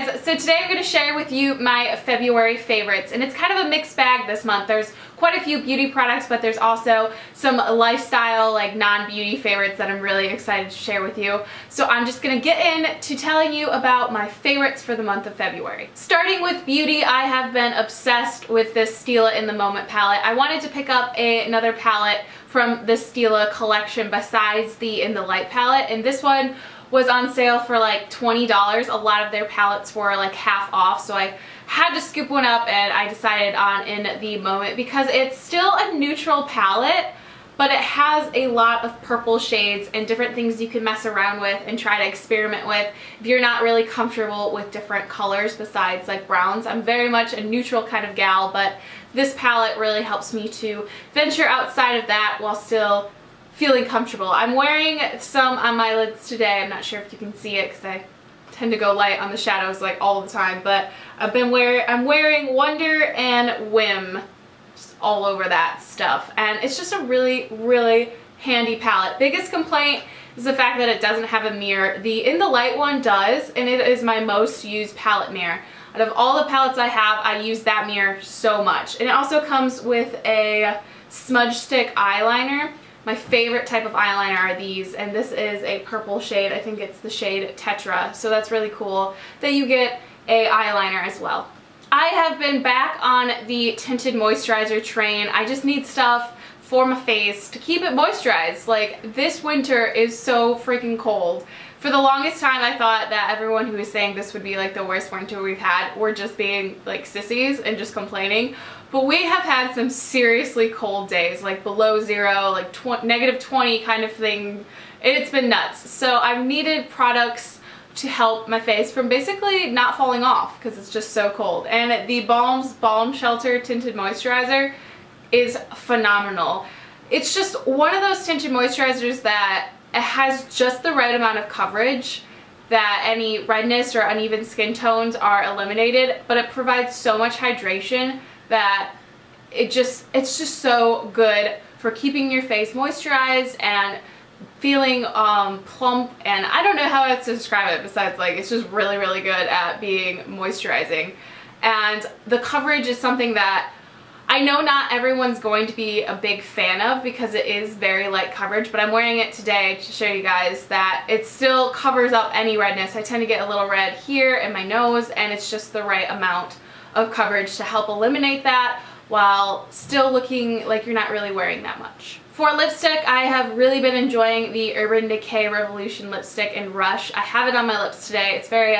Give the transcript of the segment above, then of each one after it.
guys, so today I'm going to share with you my February favorites, and it's kind of a mixed bag this month. There's quite a few beauty products, but there's also some lifestyle, like non-beauty favorites that I'm really excited to share with you. So I'm just going to get into telling you about my favorites for the month of February. Starting with beauty, I have been obsessed with this Stila in the Moment palette. I wanted to pick up another palette from the Stila collection besides the In the Light palette, and this one was on sale for like $20. A lot of their palettes were like half off, so I had to scoop one up and I decided on In the Moment because it's still a neutral palette, but it has a lot of purple shades and different things you can mess around with and try to experiment with if you're not really comfortable with different colors besides like browns. I'm very much a neutral kind of gal, but this palette really helps me to venture outside of that while still feeling comfortable. I'm wearing some on my lids today. I'm not sure if you can see it because I tend to go light on the shadows like all the time, but I'm wearing Wonder and Whim just all over that stuff, and it's just a really handy palette. Biggest complaint is the fact that it doesn't have a mirror. The In the Light one does, and it is my most used palette mirror. Out of all the palettes I have, I use that mirror so much. And it also comes with a smudge stick eyeliner. My favorite type of eyeliner are these, and this is a purple shade. I think it's the shade Tetra, so that's really cool that you get a eyeliner as well. I have been back on the tinted moisturizer train. I just need stuff for my face to keep it moisturized. Like, this winter is so freaking cold. For the longest time, I thought that everyone who was saying this would be like the worst winter we've had were just being like sissies and just complaining. But we have had some seriously cold days, like below zero, like -20 kind of thing. It's been nuts. So I've needed products to help my face from basically not falling off because it's just so cold. And the Balm's Balm Shelter Tinted Moisturizer is phenomenal. It's just one of those tinted moisturizers that it has just the right amount of coverage that any redness or uneven skin tones are eliminated, but it provides so much hydration that it's just so good for keeping your face moisturized and feeling plump. And I don't know how else to describe it besides like it's just really good at being moisturizing. And the coverage is something that I know not everyone's going to be a big fan of because it is very light coverage, but I'm wearing it today to show you guys that it still covers up any redness. I tend to get a little red here in my nose, and it's just the right amount of coverage to help eliminate that while still looking like you're not really wearing that much. For lipstick, I have really been enjoying the Urban Decay Revolution lipstick in Rush. I have it on my lips today. It's very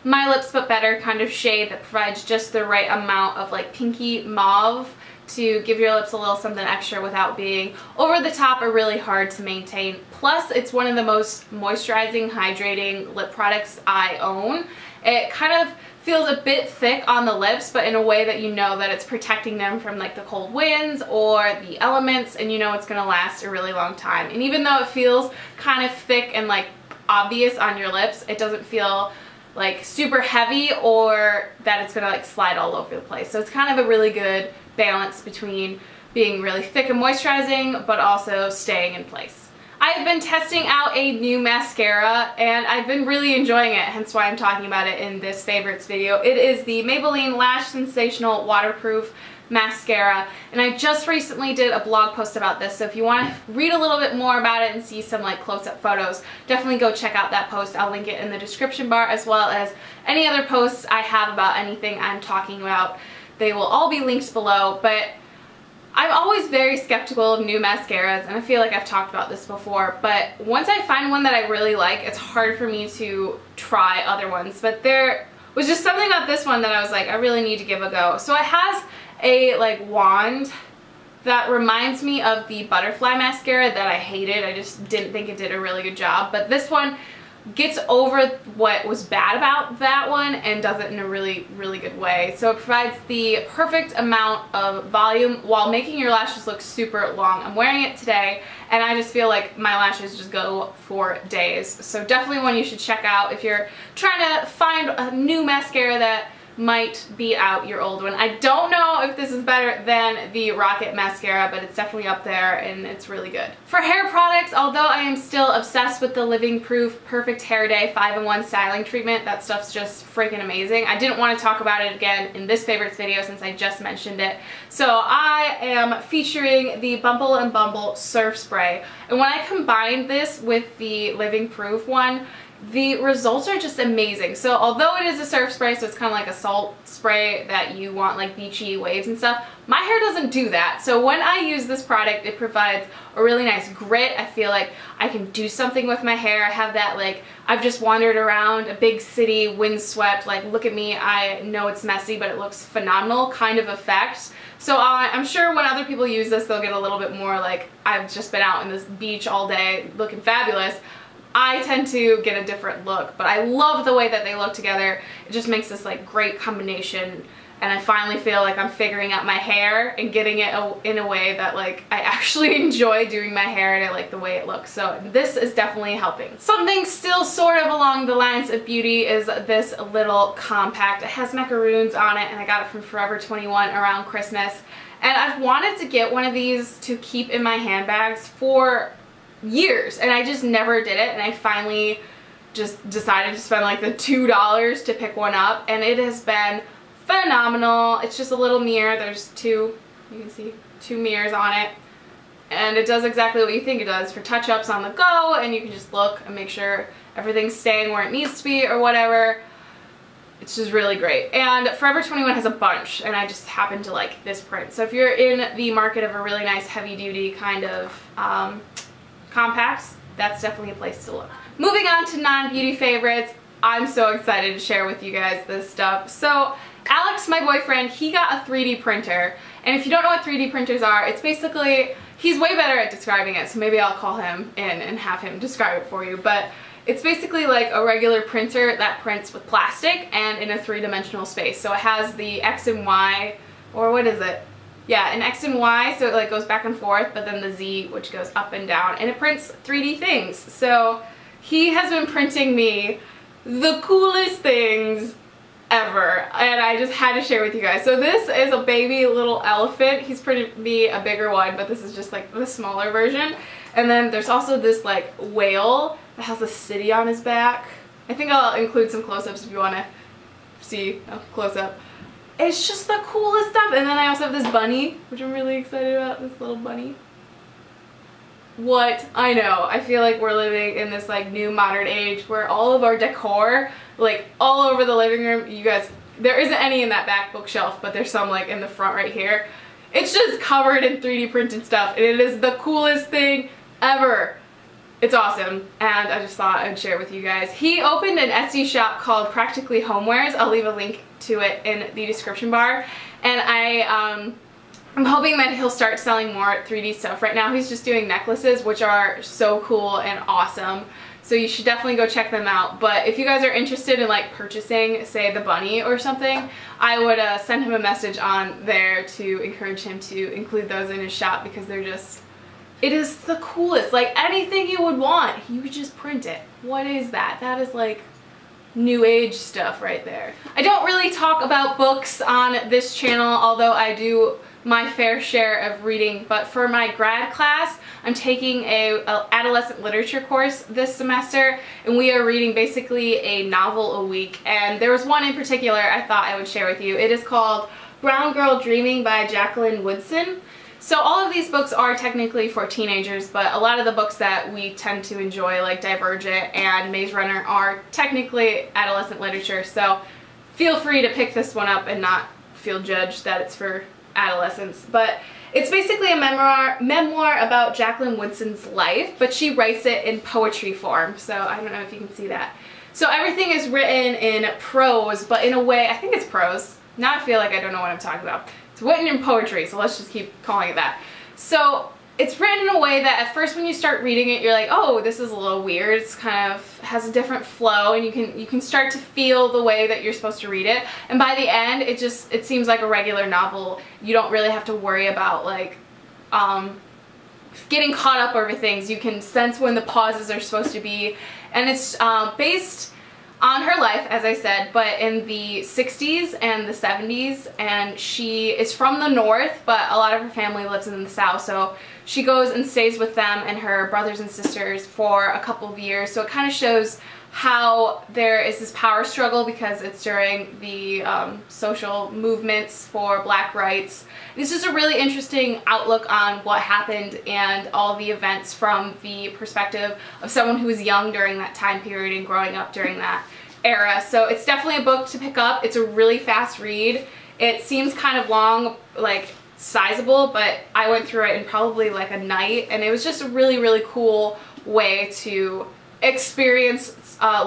My Lips But Better kind of shade that provides just the right amount of like pinky mauve to give your lips a little something extra without being over the top or really hard to maintain. Plus, it's one of the most moisturizing, hydrating lip products I own. It kind of feels a bit thick on the lips, but in a way that you know that it's protecting them from like the cold winds or the elements, and you know it's gonna last a really long time. And even though it feels kind of thick and like obvious on your lips, it doesn't feel like super heavy or that it's gonna like slide all over the place. So it's kind of a really good balance between being really thick and moisturizing but also staying in place. I've been testing out a new mascara and I've been really enjoying it, hence why I'm talking about it in this favorites video. It is the Maybelline Lash Sensational Waterproof Mascara, and I just recently did a blog post about this, so if you want to read a little bit more about it and see some like close-up photos, definitely go check out that post. I'll link it in the description bar, as well as any other posts I have about anything I'm talking about. They will all be linked below. But I'm always very skeptical of new mascaras, and I feel like I've talked about this before, but once I find one that I really like, it's hard for me to try other ones. But there was just something about this one that I was like, I really need to give a go. So it has a like wand that reminds me of the Butterfly mascara that I hated. I just didn't think it did a really good job, but this one gets over what was bad about that one and does it in a really good way. So it provides the perfect amount of volume while making your lashes look super long. I'm wearing it today and I just feel like my lashes just go for days. So definitely one you should check out if you're trying to find a new mascara that might beat out your old one. I don't know if this is better than the Rocket mascara, but it's definitely up there and it's really good. For hair products, although I am still obsessed with the Living Proof Perfect Hair Day 5-in-1 styling treatment, that stuff's just freaking amazing. I didn't want to talk about it again in this favorites video since I just mentioned it. So I am featuring the Bumble and Bumble Surf Spray. And when I combined this with the Living Proof one, the results are just amazing. So although it is a surf spray, so it's kind of like a salt spray that you want like beachy waves and stuff, my hair doesn't do that. So when I use this product, it provides a really nice grit. I feel like I can do something with my hair. I have that like, I've just wandered around a big city, windswept, like look at me, I know it's messy, but it looks phenomenal kind of effect. So I'm sure when other people use this, they'll get a little bit more like, I've just been out in this beach all day looking fabulous. I tend to get a different look, but I love the way that they look together. It just makes this like great combination, and I finally feel like I'm figuring out my hair and getting it in a way that like I actually enjoy doing my hair and I like the way it looks. So this is definitely helping. Something still sort of along the lines of beauty is this little compact. It has macaroons on it and I got it from Forever 21 around Christmas. And I've wanted to get one of these to keep in my handbags for years and I just never did it, and I finally just decided to spend like the $2 to pick one up, and it has been phenomenal. It's just a little mirror. There's two, you can see two mirrors on it, and it does exactly what you think it does for touch-ups on the go, and you can just look and make sure everything's staying where it needs to be or whatever. It's just really great. And Forever 21 has a bunch, and I just happen to like this print. So if you're in the market of a really nice heavy-duty kind of compacts, that's definitely a place to look. Moving on to non-beauty favorites, I'm so excited to share with you guys this stuff. So Alex, my boyfriend, he got a 3D printer, and if you don't know what 3D printers are, it's basically, he's way better at describing it, so maybe I'll call him in and have him describe it for you, but it's basically like a regular printer that prints with plastic and in a three-dimensional space. So it has the X and Y, or what is it? Yeah, an X and Y, so it like goes back and forth, but then the Z, which goes up and down, and it prints 3D things. So he has been printing me the coolest things ever, and I just had to share with you guys. So this is a baby little elephant. He's printed me a bigger one, but this is just like the smaller version. And then there's also this like whale that has a city on his back. I think I'll include some close-ups if you want to see a close-up. It's just the coolest stuff. And then I also have this bunny, which I'm really excited about, this little bunny. What? I know. I feel like we're living in this like new modern age where all of our decor, like all over the living room, you guys, there isn't any in that back bookshelf, but there's some like in the front right here. It's just covered in 3D printed stuff, and it is the coolest thing ever. It's awesome, and I just thought I'd share it with you guys. He opened an Etsy shop called Practically Homewares. I'll leave a link to it in the description bar, and I'm hoping that he'll start selling more 3D stuff. Right now he's just doing necklaces, which are so cool and awesome, so you should definitely go check them out. But if you guys are interested in like purchasing, say, the bunny or something, I would send him a message on there to encourage him to include those in his shop, because they're just, it is the coolest. Like anything you would want, you would just print it. What is that? That is like new age stuff right there. I don't really talk about books on this channel, although I do my fair share of reading, but for my grad class, I'm taking a adolescent literature course this semester, and we are reading basically a novel a week, and there was one in particular I thought I would share with you. It is called Brown Girl Dreaming by Jacqueline Woodson. So all of these books are technically for teenagers, but a lot of the books that we tend to enjoy, like Divergent and Maze Runner, are technically adolescent literature, so feel free to pick this one up and not feel judged that it's for adolescents. But it's basically a memoir about Jacqueline Woodson's life, but she writes it in poetry form, so I don't know if you can see that. So everything is written in prose, but in a way, I think it's prose. Now I feel like I don't know what I'm talking about. It's written in poetry, so let's just keep calling it that. So it's written in a way that at first when you start reading it, you're like, oh, this is a little weird. It's kind of has a different flow, and you can start to feel the way that you're supposed to read it. And by the end, it seems like a regular novel. You don't really have to worry about like getting caught up over things. You can sense when the pauses are supposed to be, and it's based on her life, as I said, but in the 60s and the 70s, and she is from the north, but a lot of her family lives in the south, so she goes and stays with them and her brothers and sisters for a couple of years. So it kind of shows how there is this power struggle because it's during the social movements for black rights. This is a really interesting outlook on what happened and all the events from the perspective of someone who was young during that time period and growing up during that era. So it's definitely a book to pick up. It's a really fast read. It seems kind of long, like sizable, but I went through it in probably like a night, and it was just a really, really cool way to experience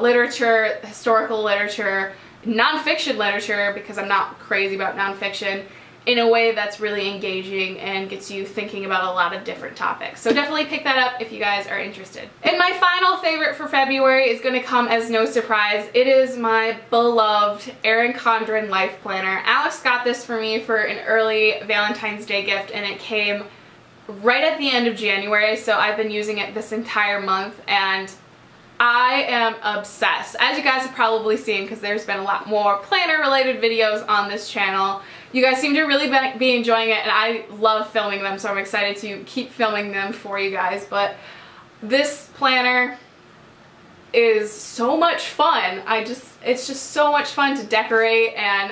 literature, historical literature, nonfiction literature, because I'm not crazy about nonfiction, in a way that's really engaging and gets you thinking about a lot of different topics. So definitely pick that up if you guys are interested. And my final favorite for February is going to come as no surprise. It is my beloved Erin Condren Life Planner. Alex got this for me for an early Valentine's Day gift, and it came right at the end of January, so I've been using it this entire month, and I am obsessed. As you guys have probably seen, because there's been a lot more planner related videos on this channel. You guys seem to really be enjoying it, and I love filming them, so I'm excited to keep filming them for you guys. But this planner is so much fun. It's just so much fun to decorate and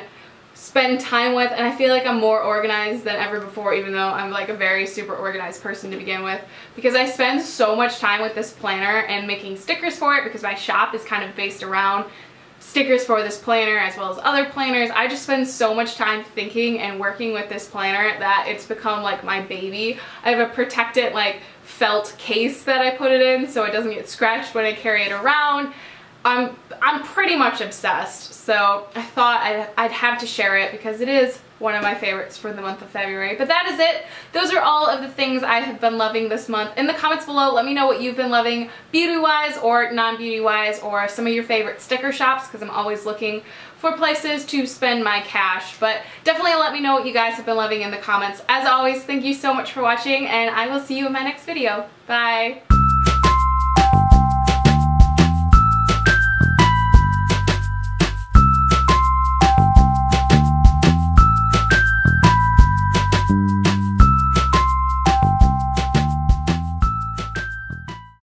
spend time with, and I feel like I'm more organized than ever before, even though I'm like a very super organized person to begin with, because I spend so much time with this planner and making stickers for it, because my shop is kind of based around stickers for this planner as well as other planners. I just spend so much time thinking and working with this planner that it's become like my baby. I have a protected like felt case that I put it in so it doesn't get scratched when I carry it around. I'm pretty much obsessed, so I thought I'd have to share it because it is one of my favorites for the month of February. But that is it. Those are all of the things I have been loving this month. In the comments below, let me know what you've been loving beauty-wise or non-beauty-wise, or some of your favorite sticker shops, because I'm always looking for places to spend my cash. But definitely let me know what you guys have been loving in the comments. As always, thank you so much for watching, and I will see you in my next video. Bye!